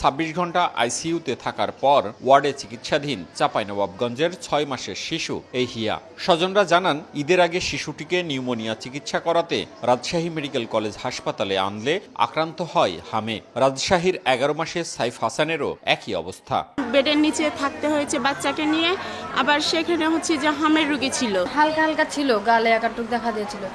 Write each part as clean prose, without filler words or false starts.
26 ঘন্টা আইসিইউতে থাকার পর ওয়ার্ডে চিকিৎসাধীন চাঁপাইনবাবগঞ্জের 6 মাসের শিশু এই হিয়া। স্বজনরা জানান, ঈদের আগে শিশুটিকে নিউমোনিয়া চিকিৎসা করাতে রাজশাহী মেডিকেল কলেজ হাসপাতালে আনলে আক্রান্ত হয় হামে। রাজশাহীর 11 মাসের সাইফ হাসানেরও একই অবস্থা। বেডের নিচে থাকতে হয়েছে বাচ্চাকে নিয়ে, আবার সেখানে হচ্ছে যে হামের রোগী ছিল, হালকা হালকা ছিল, গালে একাটুক দেখা দিয়েছিল।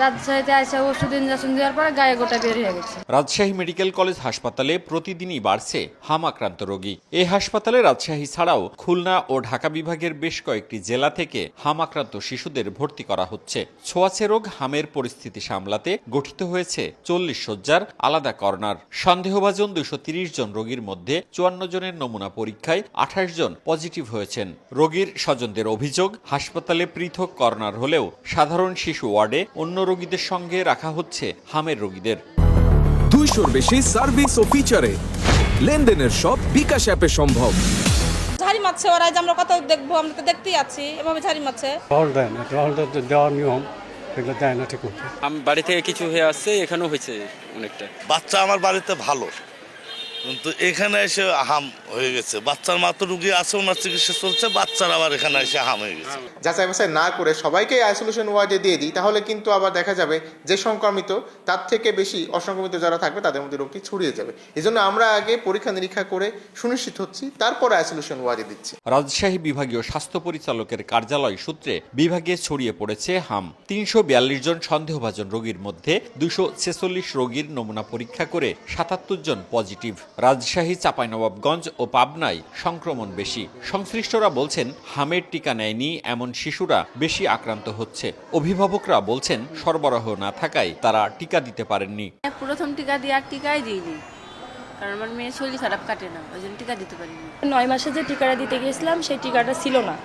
রাজশাহীতে আসা ওষুধ ইঞ্জেকশন দেওয়ার পরে গায়ে গোটা বের হয়ে গেছে। রাজশাহী মেডিকেল কলেজ হাসপাতালে প্রতিদিনই বাড়ছে হাম আক্রান্ত রোগী। এই হাসপাতালে রাজশাহী ছাড়াও খুলনা ও ঢাকা বিভাগের বেশ কয়েকটি জেলা থেকে হাম আক্রান্ত শিশুদের ভর্তি করা হচ্ছে। ছোঁয়াচে রোগ হামের পরিস্থিতি সামলাতে গঠিত হয়েছে 40 শয্যার আলাদা কর্নার। সন্দেহভাজন 230 জন রোগীর মধ্যে 54 জনের নমুনা পরীক্ষায় 28 জন পজিটিভ হয়েছেন। রোগীর স্বজনদের অভিযোগ, হাসপাতালে পৃথক কর্নার হলেও সাধারণ শিশু ওয়ার্ডে অন্য রোগীদের সঙ্গে রাখা হচ্ছে হামের রোগীদের। 200-র বেশি সার্ভিস ও ফিচারে লেনদেনের সব বিকাশ অ্যাপে সম্ভব। ঝাড়ি মারছে ওরা, যে আমরা কত দেখবো, আমরা তো দেখতেই আছি এভাবে ঝাড়ি মারছে। টহল দেয় না, টহল দেওয়ার নিয়ম এগুলো দেয় না ঠিক মতো। আমি বাড়ি থেকে কিছু হয়ে আসছে, এখানেও হয়েছে অনেকটা। বাচ্চা আমার বাড়িতে ভালো, কিন্তু এখানে এসে হাম হয়ে গেছে। বাচ্চার মাত্র রুগী আছে, ওনার চিকিৎসা চলছে, বাচ্চার আবার এখানে এসে হাম হয়ে গেছে। যাচাই বাছাই না করে সবাইকে আইসোলেশন ওয়ার্ডে দিয়ে দিই, তাহলে কিন্তু আবার দেখা যাবে যে সংক্রমিত তার থেকে বেশি অসংক্রমিত যারা থাকবে তাদের মধ্যে রোগটি ছড়িয়ে যাবে। এই জন্য আমরা আগে পরীক্ষা নিরীক্ষা করে সুনিশ্চিত হচ্ছি, তারপরে আইসোলেশন ওয়ার্ডে দিচ্ছি। রাজশাহী বিভাগীয় স্বাস্থ্য পরিচালকের কার্যালয় সূত্রে বিভাগে ছড়িয়ে পড়েছে হাম। 342 জন সন্দেহভাজন রোগীর মধ্যে 246 রোগীর নমুনা পরীক্ষা করে 77 জন পজিটিভ। রাজশাহী, চাঁপাইনবাবগঞ্জ ও পাবনায় সংক্রমণ বেশি। সংশ্লিষ্টরা বলছেন, হামের টিকা নেয়নি এমন শিশুরা বেশি আক্রান্ত হচ্ছে। অভিভাবকরা বলছেন, সরবরাহ না থাকায় তারা টিকা দিতে পারেননি। প্রথম টিকা দিয়ে আর টিকাই দিইনি, কারণ আমার মেয়ে শরীর খারাপ কাটে না, ওই জন্য টিকা দিতে পারিনি। 9 মাসে যে টিকাটা দিতে গিয়েছিলাম সেই টিকাটা ছিল না,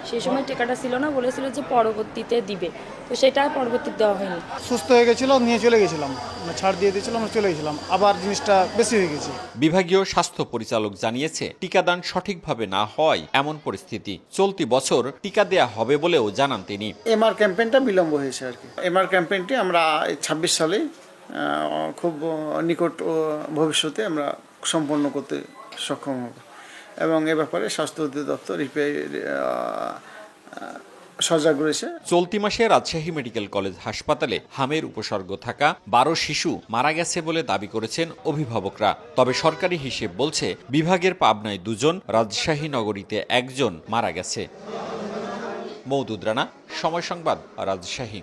সেই সময় টিকাটা ছিল না, বলেছিল যে পরবর্তীতে দিবে, তো সেটা পরবর্তীতে দেওয়া হয়নি। সুস্থ হয়ে গেছিল, নিয়ে চলে গেছিলাম, ছাড় দিয়ে দিয়েছিলাম, চলে গেছিলাম, আবার জিনিসটা বেশি হয়ে গেছে। বিভাগীয় স্বাস্থ্য পরিচালক জানিয়েছে, টিকাদান সঠিকভাবে না হয় এমন পরিস্থিতি। চলতি বছর টিকা দেয়া হবে বলেও জানান তিনি। এমআর ক্যাম্পেইনটা বিলম্ব হয়েছে আর কি। এমআর ক্যাম্পেইনটি আমরা 26 সালে খুব নিকট ভবিষ্যতে আমরা সম্পন্ন করতে সক্ষম হব, এবং এ ব্যাপারে স্বাস্থ্য অধিদপ্তর সজাগ রয়েছে। চলতি মাসে রাজশাহী মেডিকেল কলেজ হাসপাতালে হামের উপসর্গ থাকা 12 শিশু মারা গেছে বলে দাবি করেছেন অভিভাবকরা। তবে সরকারি হিসেব বলছে, বিভাগের পাবনায় 2 জন, রাজশাহী নগরীতে 1 জন মারা গেছে। মওদুদ রানা, সময় সংবাদ, রাজশাহী।